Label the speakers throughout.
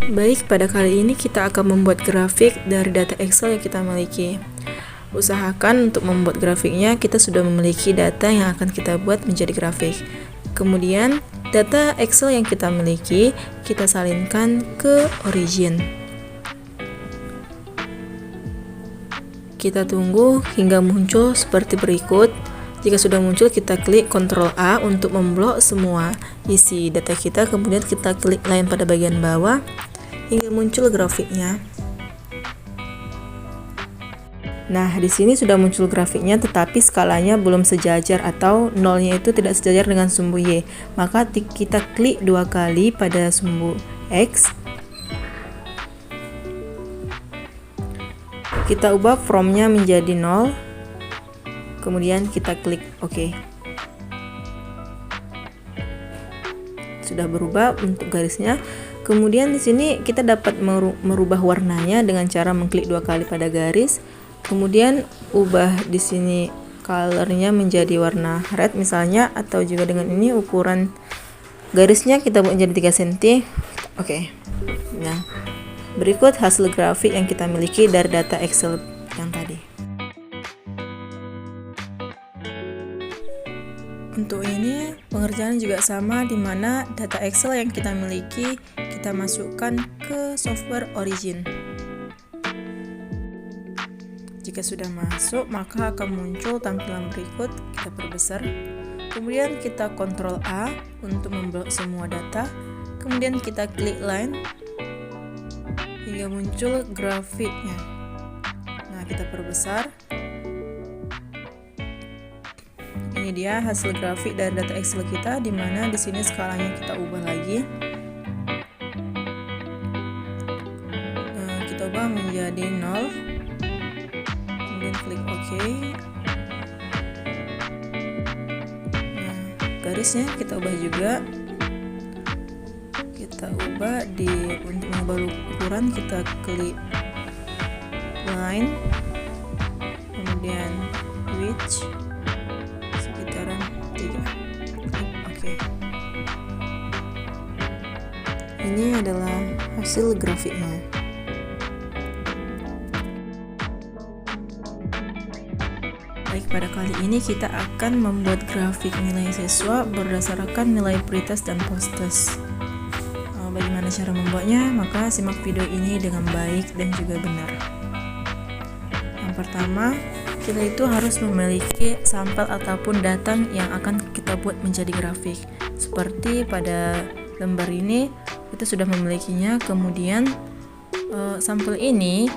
Speaker 1: Baik, pada kali ini kita akan membuat grafik dari data Excel yang kita miliki. Usahakan untuk membuat grafiknya kita sudah memiliki data yang akan kita buat menjadi grafik. Kemudian, data Excel yang kita miliki kita salinkan ke Origin. Kita tunggu hingga muncul seperti berikut. Jika sudah muncul, kita klik Ctrl A untuk memblok semua isi data kita, kemudian kita klik line pada bagian bawah hingga muncul grafiknya. Nah, di sini sudah muncul grafiknya, tetapi skalanya belum sejajar atau nolnya itu tidak sejajar dengan sumbu Y. Maka kita klik dua kali pada sumbu X. Kita ubah from-nya menjadi 0. Kemudian kita klik OK. Sudah berubah untuk garisnya. Kemudian di sini kita dapat merubah warnanya dengan cara mengklik dua kali pada garis. Kemudian ubah di sini colornya menjadi warna red misalnya, atau juga dengan ini ukuran garisnya kita buat menjadi 3 cm. Oke. Nah, berikut hasil grafik yang kita miliki dari data Excel yang tadi. Untuk ini pengerjaan juga sama, di mana data Excel yang kita miliki kita masukkan ke software Origin. Jika sudah masuk, maka akan muncul tampilan berikut. Kita perbesar. Kemudian kita Ctrl A untuk memblok semua data. Kemudian kita klik line hingga muncul grafiknya. Nah, kita perbesar. Ini dia hasil grafik dari data Excel kita, di mana di sini skalanya kita ubah lagi. Kita ubah menjadi 0. Kemudian klik OK. Nah, garisnya kita ubah juga. Kita ubah untuk mengubah ukuran, kita klik line, kemudian width sekitaran 3. Klik OK. Ini adalah hasil grafiknya. Baik, pada kali ini kita akan membuat grafik nilai siswa berdasarkan nilai pretest dan posttest. Bagaimana cara membuatnya? Maka simak video ini dengan baik dan juga benar. Yang pertama, kita itu harus memiliki sampel ataupun data yang akan kita buat menjadi grafik. Seperti pada lembar ini, kita sudah memilikinya. Kemudian sampel ini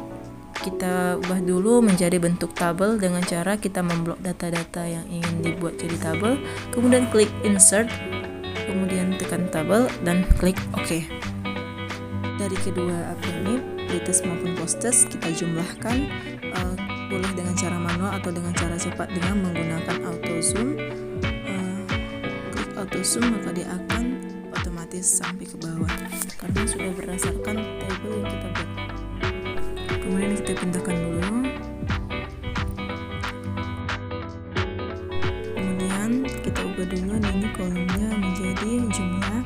Speaker 1: kita ubah dulu menjadi bentuk tabel dengan cara kita memblok data-data yang ingin dibuat jadi tabel, kemudian klik insert, kemudian tekan tabel dan klik OK. Dari kedua ini, pretest maupun posttest, kita jumlahkan, boleh dengan cara manual atau dengan cara cepat dengan menggunakan auto zoom. Klik auto zoom, maka dia akan otomatis sampai ke bawah karena sudah berdasarkan tabel yang kita buat. Kemudian kita pindahkan dulu. Kemudian kita ubah dulu ini kolomnya menjadi jumlah.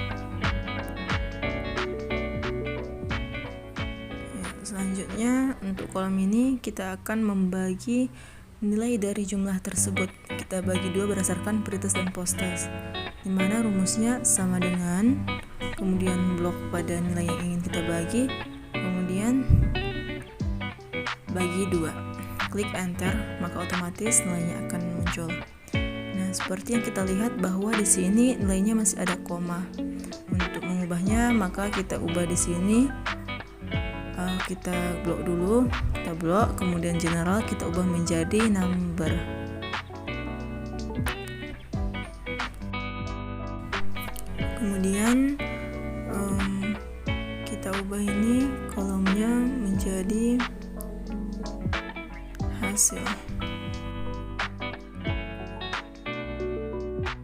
Speaker 1: Selanjutnya untuk kolom ini kita akan membagi nilai dari jumlah tersebut. Kita bagi dua berdasarkan pretest dan posttest, di mana rumusnya sama dengan kemudian blok pada nilai yang ingin kita bagi, kemudian bagi 2, klik enter, maka otomatis nilainya akan muncul. Nah, seperti yang kita lihat bahwa di sini nilainya masih ada koma. Untuk mengubahnya, maka kita ubah di sini. Kita blok dulu, kita blok, kemudian general kita ubah menjadi number. Kemudian kita ubah ini kolomnya menjadi hasil.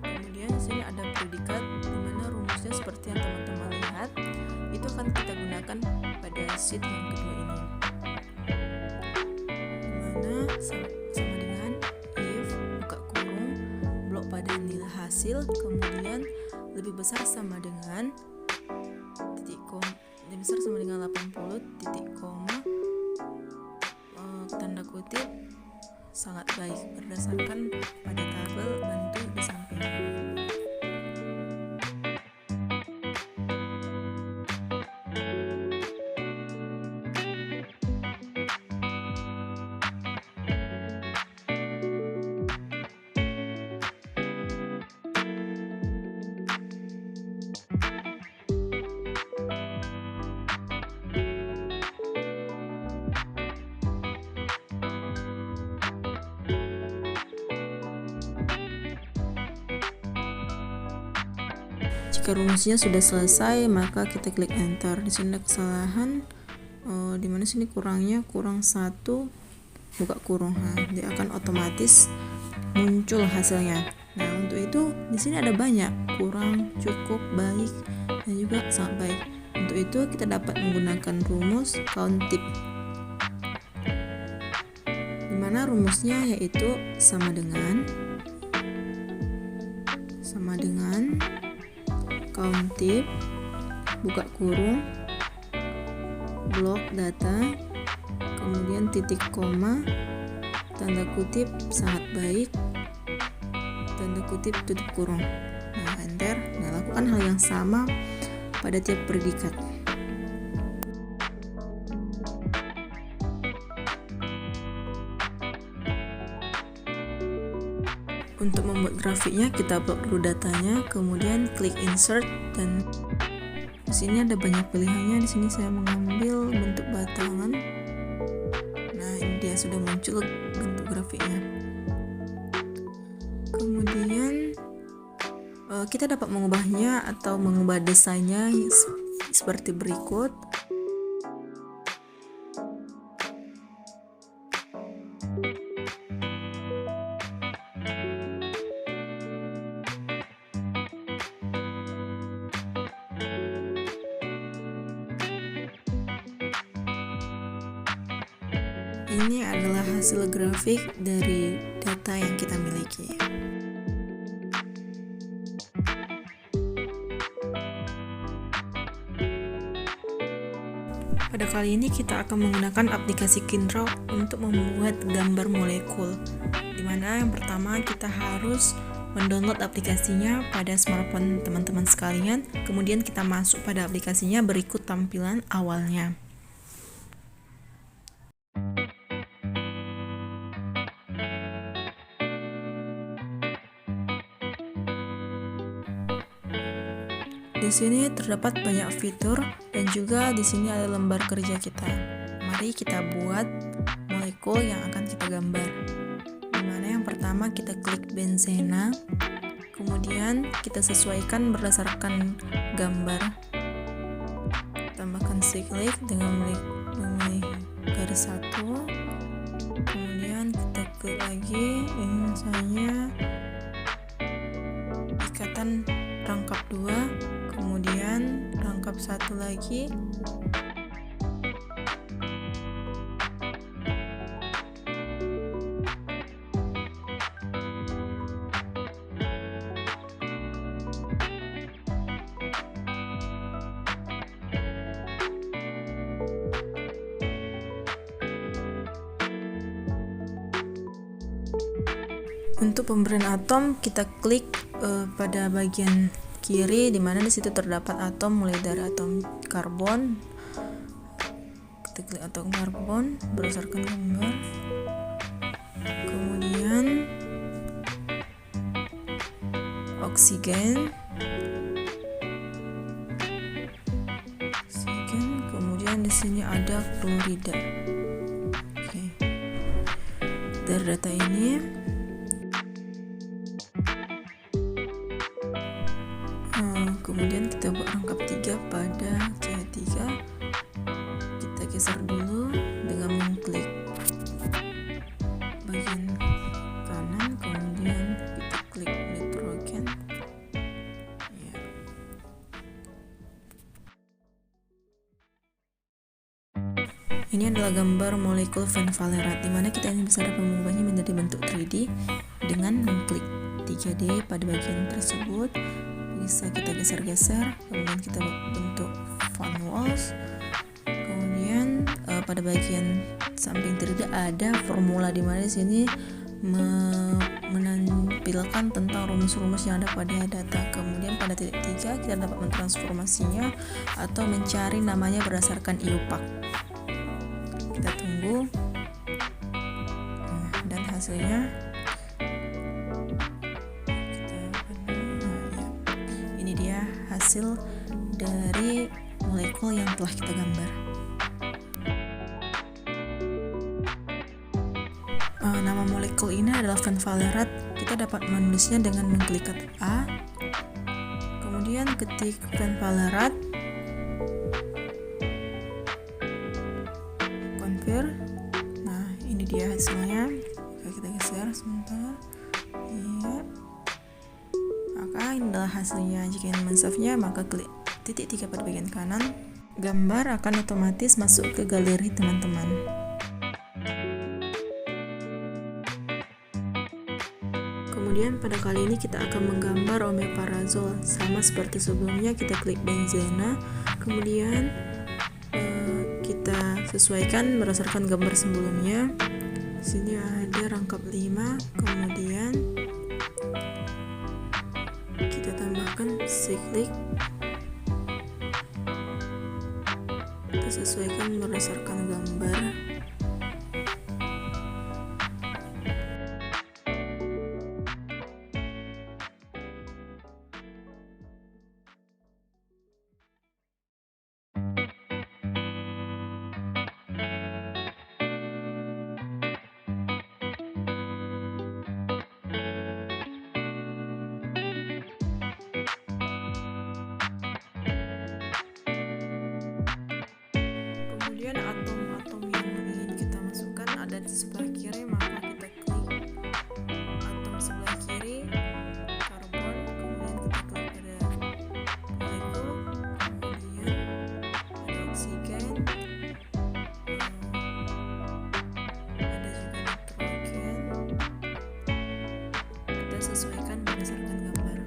Speaker 1: Kemudian di sini ada predikat, di mana rumusnya seperti yang teman-teman lihat. Itu akan kita gunakan pada sheet yang kedua ini. Di mana sama dengan if buka kurung blok pada nilai hasil, kemudian lebih besar sama dengan titik besar sama dengan 80, titik koma, tanda kutip sangat baik berdasarkan pada tabel bantu di samping. Jika rumusnya sudah selesai, maka kita klik enter. Di sini ada kesalahan, di mana sini kurangnya kurang 1, buka kurung. Nah, dia akan otomatis muncul hasilnya. Nah, untuk itu di sini ada banyak, kurang, cukup, baik, dan juga sangat baik. Untuk itu kita dapat menggunakan rumus COUNTIP, di mana rumusnya yaitu sama dengan COUNTIP, buka kurung, blok data, kemudian titik koma, tanda kutip sangat baik, tanda kutip tutup kurung. Nah, enter. Nah, lakukan hal yang sama pada tiap predikat. Untuk membuat grafiknya, kita upload dulu datanya, kemudian klik insert, dan di sini ada banyak pilihannya. Di sini saya mengambil bentuk batangan. Nah, ini dia sudah muncul bentuk grafiknya. Kemudian kita dapat mengubahnya atau mengubah desainnya seperti berikut. Ini adalah hasil grafik dari data yang kita miliki. Pada kali ini kita akan menggunakan aplikasi Kindraw untuk membuat gambar molekul, dimana yang pertama kita harus mendownload aplikasinya pada smartphone teman-teman sekalian. Kemudian kita masuk pada aplikasinya, berikut tampilan awalnya. Di sini terdapat banyak fitur dan juga di sini ada lembar kerja kita. Mari kita buat molekul yang akan kita gambar. Dimana yang pertama kita klik benzena, kemudian kita sesuaikan berdasarkan gambar. Tambahkan siklik dengan memilih garis 1. Kemudian kita klik lagi, ini misalnya ikatan rangkap 2. Kemudian rangkap 1 lagi, untuk pemberian atom kita klik pada bagian kiri, di mana di situ terdapat atom mulai dari atom karbon. Kita klik atom karbon berdasarkan gambar. Kemudian oksigen, kemudian di sini ada klorida. Oke. Dari data ini kemudian kita buat rangkap 3 pada CH3. Kita geser dulu dengan mengklik bagian kanan, kemudian kita klik nitrogen. Ya. Ini adalah gambar molekul fenvalerate, dimana kita ini bisa dapat mengubahnya menjadi bentuk 3D dengan mengklik 3D pada bagian tersebut. Bisa kita geser-geser, kemudian kita bentuk van Walls. Kemudian pada bagian samping 3D ada formula, di mana di sini menampilkan tentang rumus-rumus yang ada pada data. Kemudian pada titik 3 kita dapat mentransformasinya atau mencari namanya berdasarkan IUPAC. Kita tunggu. Dan hasilnya ini dia hasil dari molekul yang telah kita gambar. Nama molekul ini adalah fenvalerate. Kita dapat menulisnya dengan mengklik A, kemudian ketik fenvalerate, confirm. Nah, ini dia hasilnya. Oke, kita geser sebentar. Iya. Maka ini adalah hasilnya. Jika ingin men-save-nya, maka klik titik 3 pada bagian kanan. Gambar akan otomatis masuk ke galeri teman-teman. Kemudian pada kali ini kita akan menggambar omeprazole. Sama seperti sebelumnya, kita klik benzena, kemudian kita sesuaikan berdasarkan gambar sebelumnya. Di sini ada rangkap 5, kemudian kita tambahkan siklik. Kita sesuaikan berdasarkan gambar. Kemudian atom-atom yang ingin kita masukkan ada di sebelah kiri, maka kita klik atom sebelah kiri, karbon, kemudian kita klik pada molekul, kemudian ada oksigen, ada juga nitrogen. Kita sesuaikan berdasarkan gambar.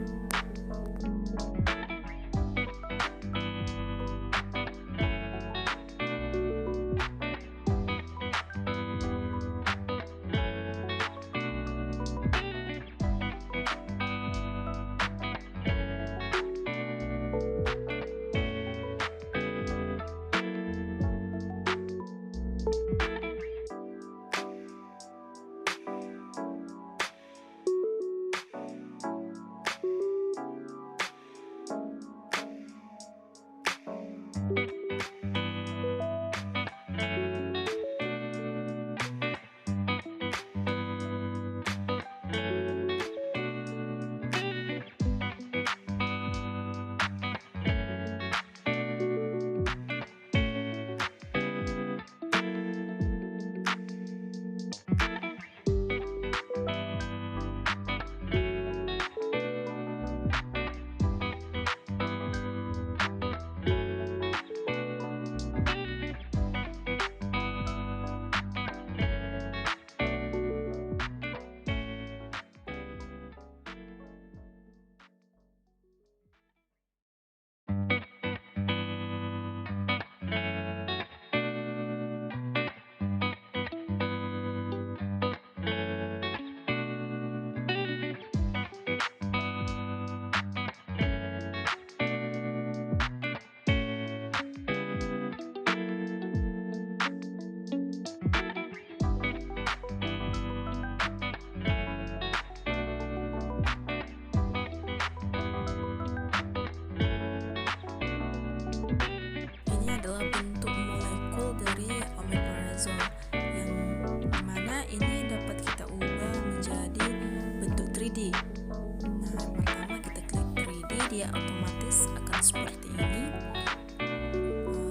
Speaker 1: dia otomatis akan seperti ini.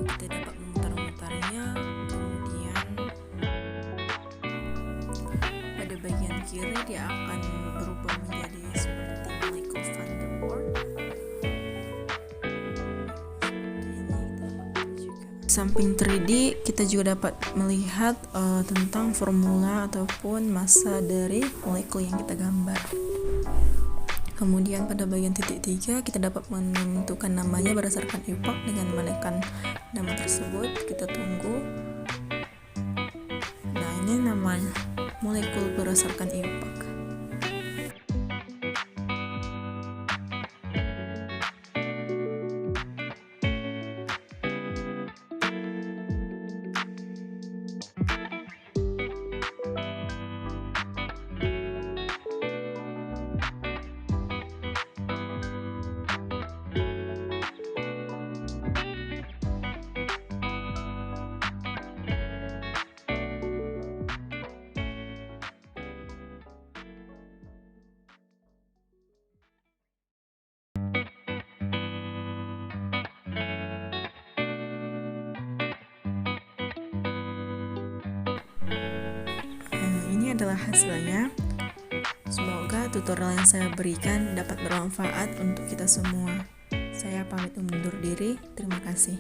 Speaker 1: Kita dapat memutar-mutarnya, kemudian pada bagian kiri dia akan berubah menjadi seperti Michael van der Waals. Samping 3D kita juga dapat melihat tentang formula ataupun massa dari molekul yang kita gambar. Kemudian pada bagian titik 3 kita dapat menentukan namanya berdasarkan epoch dengan menekan nama tersebut. Kita tunggu. Nah, ini nama molekul berdasarkan epoch. Ini adalah hasilnya. Semoga tutorial yang saya berikan dapat bermanfaat untuk kita semua. Saya pamit undur diri. Terima kasih.